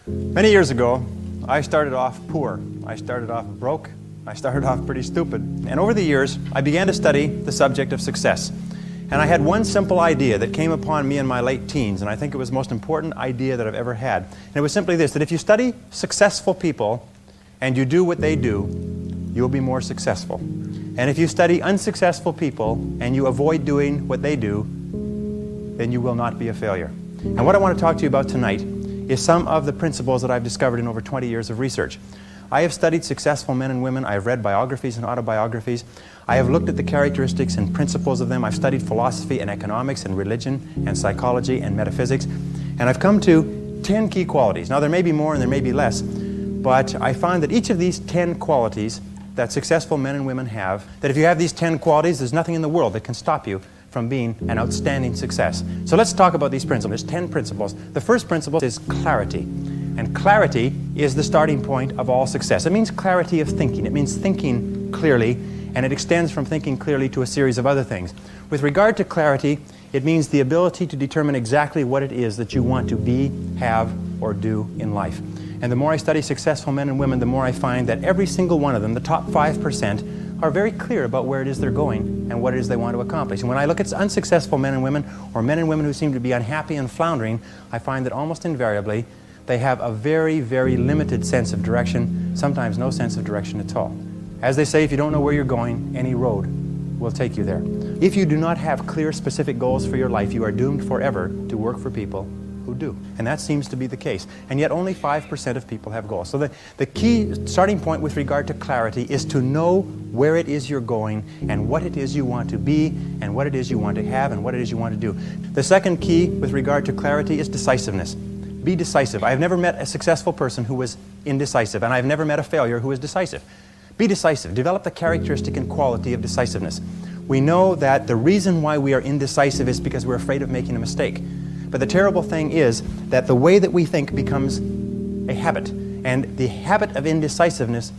Many years ago, I started off poor. I started off broke. I started off pretty stupid. And over the years, I began to study the subject of success. And I had one simple idea that came upon me in my late teens, and I think it was the most important idea that I've ever had. And it was simply this, that if you study successful people and you do what they do, you'll be more successful. And if you study unsuccessful people and you avoid doing what they do, then you will not be a failure. And what I want to talk to you about tonight is some of the principles that I've discovered in over 20 years of research. I have studied successful men and women. I have read biographies and autobiographies. I have looked at the characteristics and principles of them. I've studied philosophy and economics and religion and psychology and metaphysics. And I've come to 10 key qualities. Now, there may be more and there may be less, but I find that each of these 10 qualities that successful men and women have, that if you have these 10 qualities, there's nothing in the world that can stop you from being an outstanding success. So let's talk about these principles. There's 10 principles. The first principle is clarity. And clarity is the starting point of all success. It means clarity of thinking. It means thinking clearly, and it extends from thinking clearly to a series of other things. With regard to clarity, it means the ability to determine exactly what it is that you want to be, have, or do in life. And the more I study successful men and women, the more I find that every single one of them, the top 5%, are very clear about where it is they're going and what it is they want to accomplish. And when I look at unsuccessful men and women, or men and women who seem to be unhappy and floundering, I find that almost invariably they have a very, very limited sense of direction, sometimes no sense of direction at all. As they say, if you don't know where you're going, any road will take you there. If you do not have clear, specific goals for your life, you are doomed forever to work for people who do. And that seems to be the case. And yet only 5% of people have goals. So the key starting point with regard to clarity is to know where it is you're going and what it is you want to be and what it is you want to have and what it is you want to do. The second key with regard to clarity is decisiveness. Be decisive. I have never met a successful person who was indecisive, and I've never met a failure who was decisive. Be decisive. Develop the characteristic and quality of decisiveness. We know that the reason why we are indecisive is because we're afraid of making a mistake. But the terrible thing is that the way that we think becomes a habit, and the habit of indecisiveness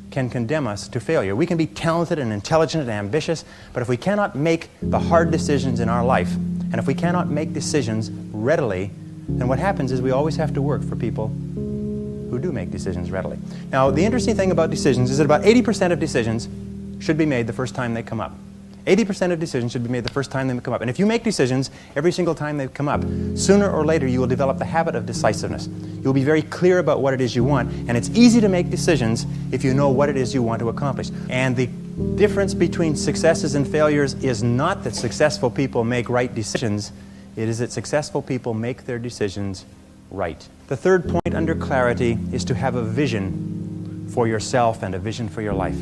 can condemn us to failure. We can be talented and intelligent and ambitious, but if we cannot make the hard decisions in our life, and if we cannot make decisions readily, then what happens is we always have to work for people who do make decisions readily. Now, the interesting thing about decisions is that about 80% of decisions should be made the first time they come up. 80% of decisions should be made the first time they come up. And if you make decisions every single time they come up, sooner or later you will develop the habit of decisiveness. You'll be very clear about what it is you want, and it's easy to make decisions if you know what it is you want to accomplish. And the difference between successes and failures is not that successful people make right decisions, it is that successful people make their decisions right. The third point under clarity is to have a vision for yourself and a vision for your life.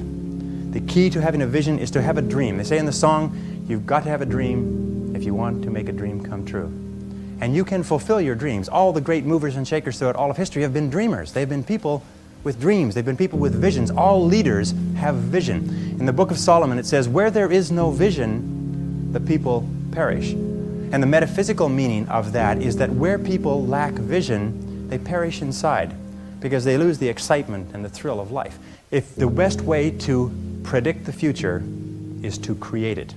The key to having a vision is to have a dream. They say in the song, you've got to have a dream if you want to make a dream come true. And you can fulfill your dreams. All the great movers and shakers throughout all of history have been dreamers. They've been people with dreams. They've been people with visions. All leaders have vision. In the book of Solomon it says, where there is no vision, the people perish. And the metaphysical meaning of that is that where people lack vision, they perish inside because they lose the excitement and the thrill of life. If the best way to predict the future is to create it,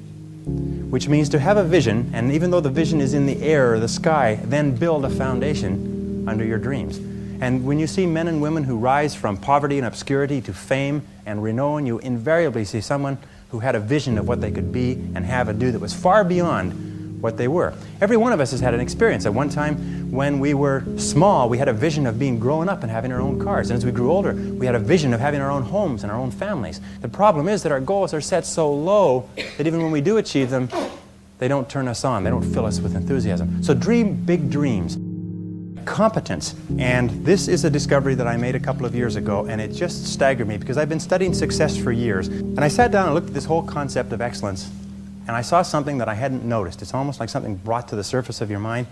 which means to have a vision, and even though the vision is in the air or the sky, then build a foundation under your dreams. And when you see men and women who rise from poverty and obscurity to fame and renown, you invariably see someone who had a vision of what they could be and have and do that was far beyond what they were. Every one of us has had an experience. At one time when we were small, we had a vision of being grown up and having our own cars. And as we grew older, we had a vision of having our own homes and our own families. The problem is that our goals are set so low that even when we do achieve them, they don't turn us on. They don't fill us with enthusiasm. So dream big dreams. Competence. And this is a discovery that I made a couple of years ago, and it just staggered me because I've been studying success for years. And I sat down and looked at this whole concept of excellence, and I saw something that I hadn't noticed. It's almost like something brought to the surface of your mind.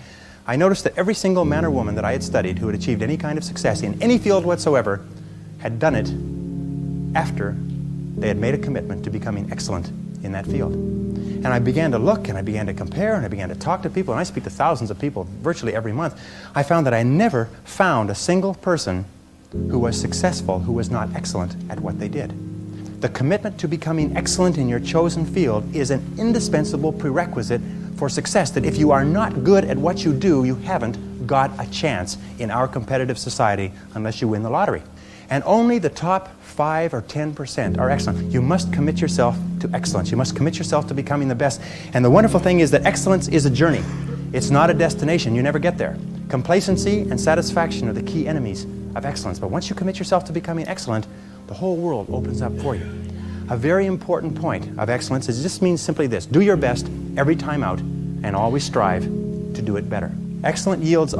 I noticed that every single man or woman that I had studied who had achieved any kind of success in any field whatsoever had done it after they had made a commitment to becoming excellent in that field. And I began to look, and I began to compare, and I began to talk to people, and I speak to thousands of people virtually every month. I found that I never found a single person who was successful who was not excellent at what they did. The commitment to becoming excellent in your chosen field is an indispensable prerequisite for success, that if you are not good at what you do, you haven't got a chance in our competitive society unless you win the lottery. And only the top 5 or 10% are excellent. You must commit yourself to excellence. You must commit yourself to becoming the best. And the wonderful thing is that excellence is a journey. It's not a destination. You never get there. Complacency and satisfaction are the key enemies of excellence. But once you commit yourself to becoming excellent, the whole world opens up for you. A very important point of excellence is just means simply this: do your best every time out and always strive to do it better. Excellence yields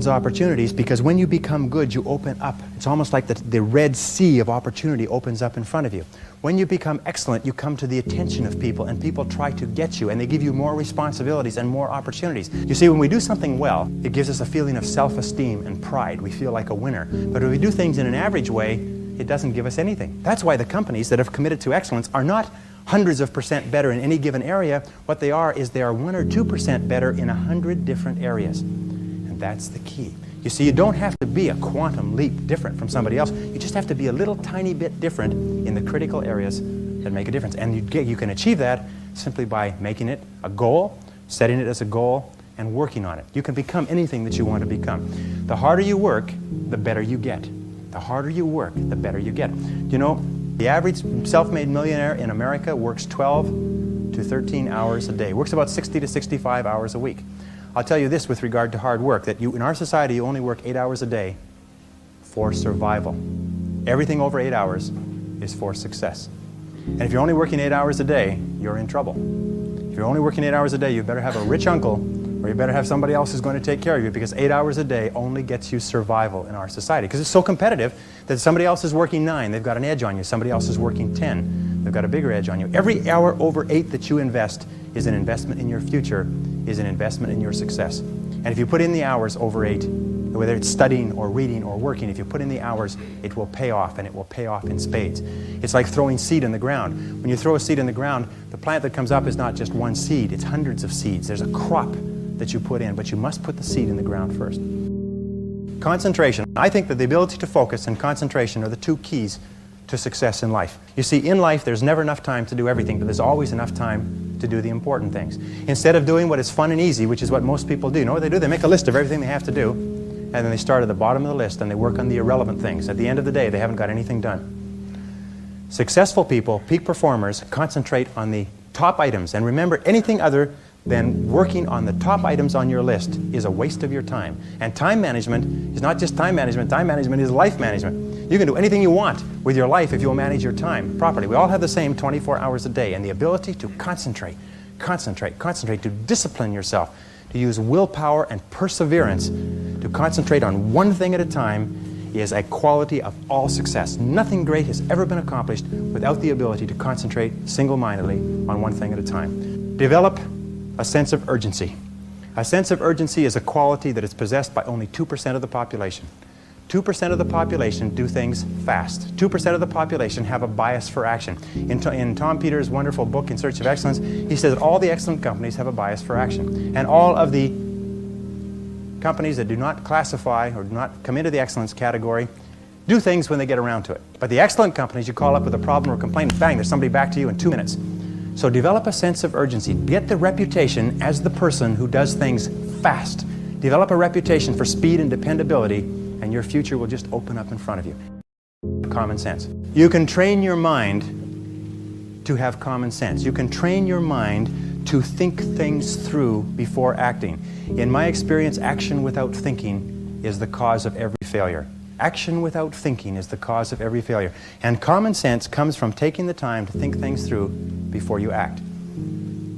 opportunities, because when you become good, you open up. It's almost like the Red Sea of opportunity opens up in front of you. When you become excellent, you come to the attention of people, and people try to get you, and they give you more responsibilities and more opportunities. You see, when we do something well, it gives us a feeling of self-esteem and pride. We feel like a winner. But if we do things in an average way, it doesn't give us anything. That's why the companies that have committed to excellence are not hundreds of percent better in any given area. What they are is they are 1 or 2% better in 100 different areas. And that's the key. You see, you don't have to be a quantum leap different from somebody else. You just have to be a little tiny bit different in the critical areas that make a difference. And you can achieve that simply by making it a goal, setting it as a goal, and working on it. You can become anything that you want to become. The harder you work, the better you get. The harder you work, the better you get. You know, the average self-made millionaire in America works 12 to 13 hours a day. Works about 60 to 65 hours a week. I'll tell you this with regard to hard work, that in our society you only work 8 hours a day for survival. Everything over 8 hours is for success. And if you're only working 8 hours a day, you're in trouble. If you're only working 8 hours a day, you better have a rich uncle, or you better have somebody else who's going to take care of you, because 8 hours a day only gets you survival in our society. Because it's so competitive that somebody else is working 9, they've got an edge on you. Somebody else is working 10, they've got a bigger edge on you. Every hour over 8 that you invest is an investment in your future, is an investment in your success. And if you put in the hours over 8, whether it's studying or reading or working, if you put in the hours, it will pay off, and it will pay off in spades. It's like throwing seed in the ground. When you throw a seed in the ground, the plant that comes up is not just one seed, it's hundreds of seeds. There's a crop that you put in, but you must put the seed in the ground first. Concentration. I think that the ability to focus and concentration are the two keys to success in life. You see, in life there's never enough time to do everything, but there's always enough time to do the important things. Instead of doing what is fun and easy, which is what most people do, you know what they do? They make a list of everything they have to do, and then they start at the bottom of the list and they work on the irrelevant things. At the end of the day, they haven't got anything done. Successful people, peak performers, concentrate on the top items, and remember, anything other than working on the top items on your list is a waste of your time. And time management is not just time management is life management. You can do anything you want with your life if you'll manage your time properly. We all have the same 24 hours a day, and the ability to concentrate, to discipline yourself, to use willpower and perseverance, to concentrate on one thing at a time is a quality of all success. Nothing great has ever been accomplished without the ability to concentrate single-mindedly on one thing at a time. Develop a sense of urgency. A sense of urgency is a quality that is possessed by only 2% of the population. 2% of the population do things fast. 2% of the population have a bias for action. In Tom Peters' wonderful book, In Search of Excellence, he says that all the excellent companies have a bias for action. And all of the companies that do not classify or do not come into the excellence category do things when they get around to it. But the excellent companies, you call up with a problem or complaint, bang, there's somebody back to you in 2 minutes. So develop a sense of urgency. Get the reputation as the person who does things fast. Develop a reputation for speed and dependability, and your future will just open up in front of you. Common sense. You can train your mind to have common sense. You can train your mind to think things through before acting. In my experience, action without thinking is the cause of every failure. Action without thinking is the cause of every failure. And common sense comes from taking the time to think things through before you act.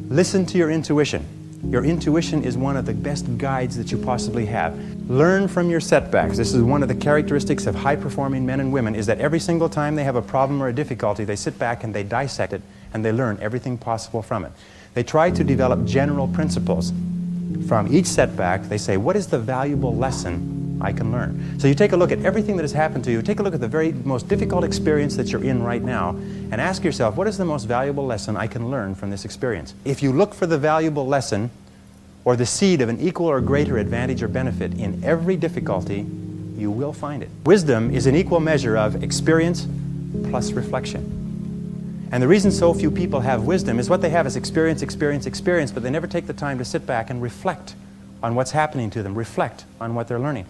Listen to your intuition. Your intuition is one of the best guides that you possibly have. Learn from your setbacks. This is one of the characteristics of high-performing men and women, is that every single time they have a problem or a difficulty, they sit back and they dissect it and they learn everything possible from it. They try to develop general principles. From each setback, they say, what is the valuable lesson I can learn? So you take a look at everything that has happened to you, take a look at the very most difficult experience that you're in right now, and ask yourself, what is the most valuable lesson I can learn from this experience? If you look for the valuable lesson or the seed of an equal or greater advantage or benefit in every difficulty, you will find it. Wisdom is an equal measure of experience plus reflection. And the reason so few people have wisdom is what they have is experience, but they never take the time to sit back and reflect on what's happening to them. Reflect on what they're learning.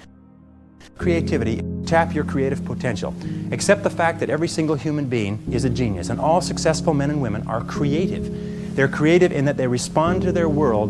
Creativity. Tap your creative potential. Accept the fact that every single human being is a genius, and all successful men and women are creative. They're creative in that they respond to their world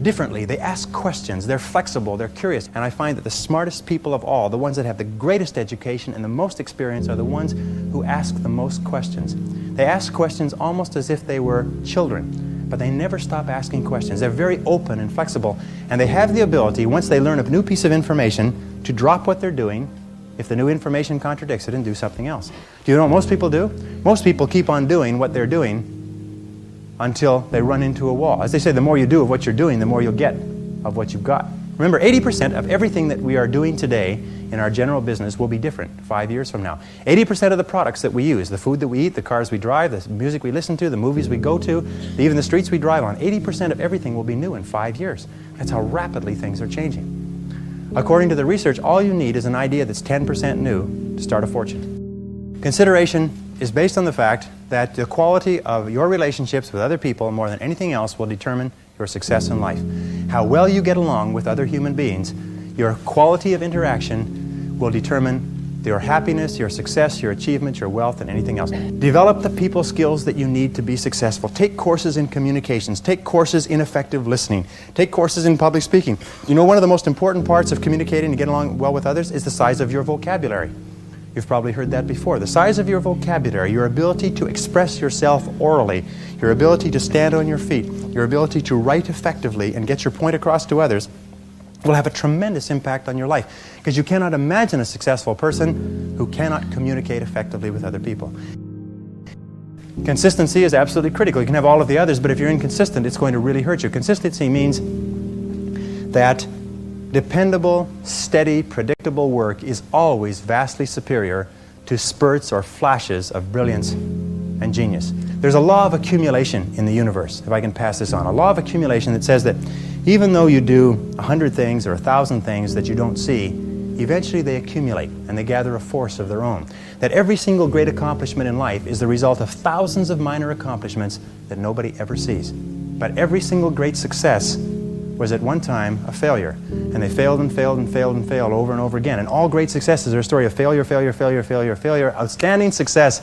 differently. They ask questions. They're flexible. They're curious. And I find that the smartest people of all, the ones that have the greatest education and the most experience, are the ones who ask the most questions. They ask questions almost as if they were children, but they never stop asking questions. They're very open and flexible, and they have the ability, once they learn a new piece of information, to drop what they're doing if the new information contradicts it and do something else. Do you know what most people do? Most people keep on doing what they're doing until they run into a wall. As they say, the more you do of what you're doing, the more you'll get of what you've got. Remember, 80% of everything that we are doing today in our general business will be different 5 years from now. 80% of the products that we use, the food that we eat, the cars we drive, the music we listen to, the movies we go to, even the streets we drive on, 80% of everything will be new in 5 years. That's how rapidly things are changing. According to the research, all you need is an idea that's 10% new to start a fortune. Consideration is based on the fact that the quality of your relationships with other people, more than anything else, will determine your success in life. How well you get along with other human beings, your quality of interaction will determine your happiness, your success, your achievement, your wealth, and anything else. Develop the people skills that you need to be successful. Take courses in communications. Take courses in effective listening. Take courses in public speaking. You know, one of the most important parts of communicating and getting along well with others is the size of your vocabulary. You've probably heard that before. The size of your vocabulary, your ability to express yourself orally, your ability to stand on your feet, your ability to write effectively and get your point across to others, will have a tremendous impact on your life, because you cannot imagine a successful person who cannot communicate effectively with other people. Consistency is absolutely critical. You can have all of the others, but if you're inconsistent, it's going to really hurt you. Consistency means that dependable, steady, predictable work is always vastly superior to spurts or flashes of brilliance and genius. There's a law of accumulation in the universe, if I can pass this on. A law of accumulation that says that even though you do 100 things or 1,000 things that you don't see, eventually they accumulate and they gather a force of their own. That every single great accomplishment in life is the result of thousands of minor accomplishments that nobody ever sees. But every single great success was at one time a failure. And they failed and failed and failed and failed over and over again. And all great successes are a story of failure, failure, failure, failure, failure. Outstanding success.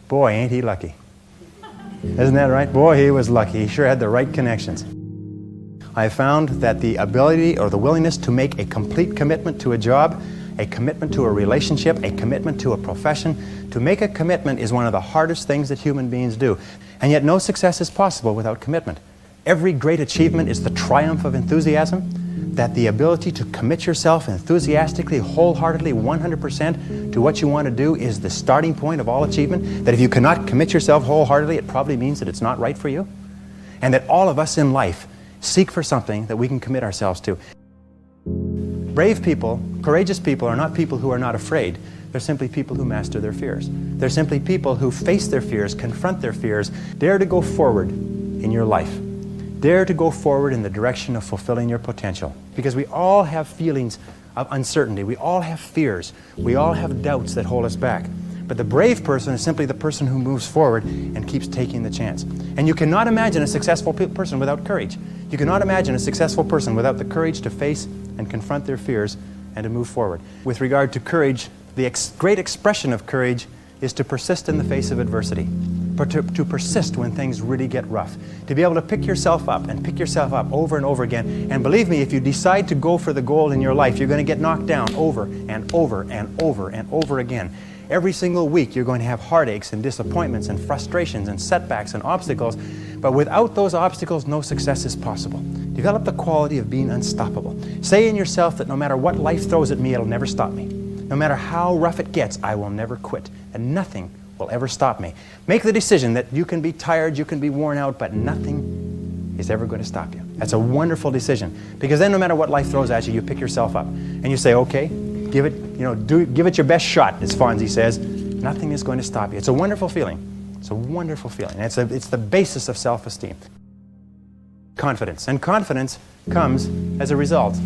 Boy, ain't he lucky. Isn't that right? Boy, he was lucky. He sure had the right connections. I found that the ability or the willingness to make a complete commitment to a job, a commitment to a relationship, a commitment to a profession, to make a commitment is one of the hardest things that human beings do. And yet no success is possible without commitment. Every great achievement is the triumph of enthusiasm, that the ability to commit yourself enthusiastically, wholeheartedly, 100% to what you want to do is the starting point of all achievement, that if you cannot commit yourself wholeheartedly, it probably means that it's not right for you, and that all of us in life seek for something that we can commit ourselves to. Brave people, courageous people, are not people who are not afraid. They're simply people who master their fears. They're simply people who face their fears, confront their fears, dare to go forward in your life. Dare to go forward in the direction of fulfilling your potential. Because we all have feelings of uncertainty. We all have fears. We all have doubts that hold us back. But the brave person is simply the person who moves forward and keeps taking the chance. And you cannot imagine a successful person without courage. You cannot imagine a successful person without the courage to face and confront their fears and to move forward. With regard to courage, the great expression of courage is to persist in the face of adversity. To persist when things really get rough. To be able to pick yourself up and pick yourself up over and over again. And believe me, if you decide to go for the goal in your life, you're going to get knocked down over and over and over and over again. Every single week you're going to have heartaches and disappointments and frustrations and setbacks and obstacles. But without those obstacles, no success is possible. Develop the quality of being unstoppable. Say in yourself that no matter what life throws at me, it'll never stop me. No matter how rough it gets, I will never quit. And nothing will ever stop me. Make the decision that you can be tired, you can be worn out, but nothing is ever going to stop you. That's a wonderful decision. Because then no matter what life throws at you, you pick yourself up. And you say, okay, give it your best shot, as Fonzie says. Nothing is going to stop you. It's a wonderful feeling. It's a wonderful feeling. It's the basis of self-esteem. Confidence. And confidence comes as a result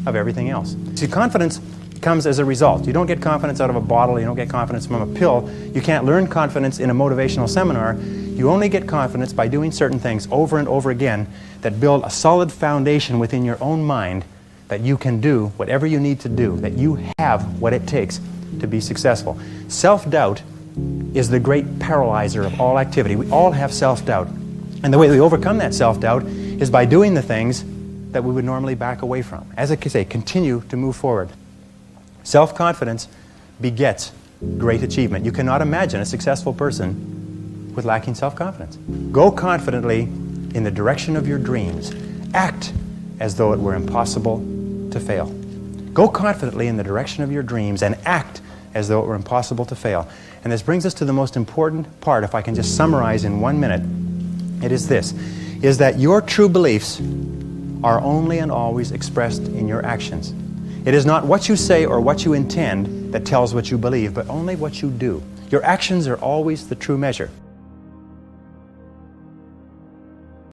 of everything else. See, confidence comes as a result. You don't get confidence out of a bottle. You don't get confidence from a pill. You can't learn confidence in a motivational seminar. You only get confidence by doing certain things over and over again that build a solid foundation within your own mind that you can do whatever you need to do, that you have what it takes to be successful. Self-doubt is the great paralyzer of all activity. We all have self-doubt. And the way we overcome that self-doubt is by doing the things that we would normally back away from. As I say, continue to move forward. Self-confidence begets great achievement. You cannot imagine a successful person with lacking self-confidence. Go confidently in the direction of your dreams. Act as though it were impossible to fail. Go confidently in the direction of your dreams and act as though it were impossible to fail. And this brings us to the most important part, if I can just summarize in 1 minute. It is this, is that your true beliefs are only and always expressed in your actions. It is not what you say or what you intend that tells what you believe, but only what you do. Your actions are always the true measure.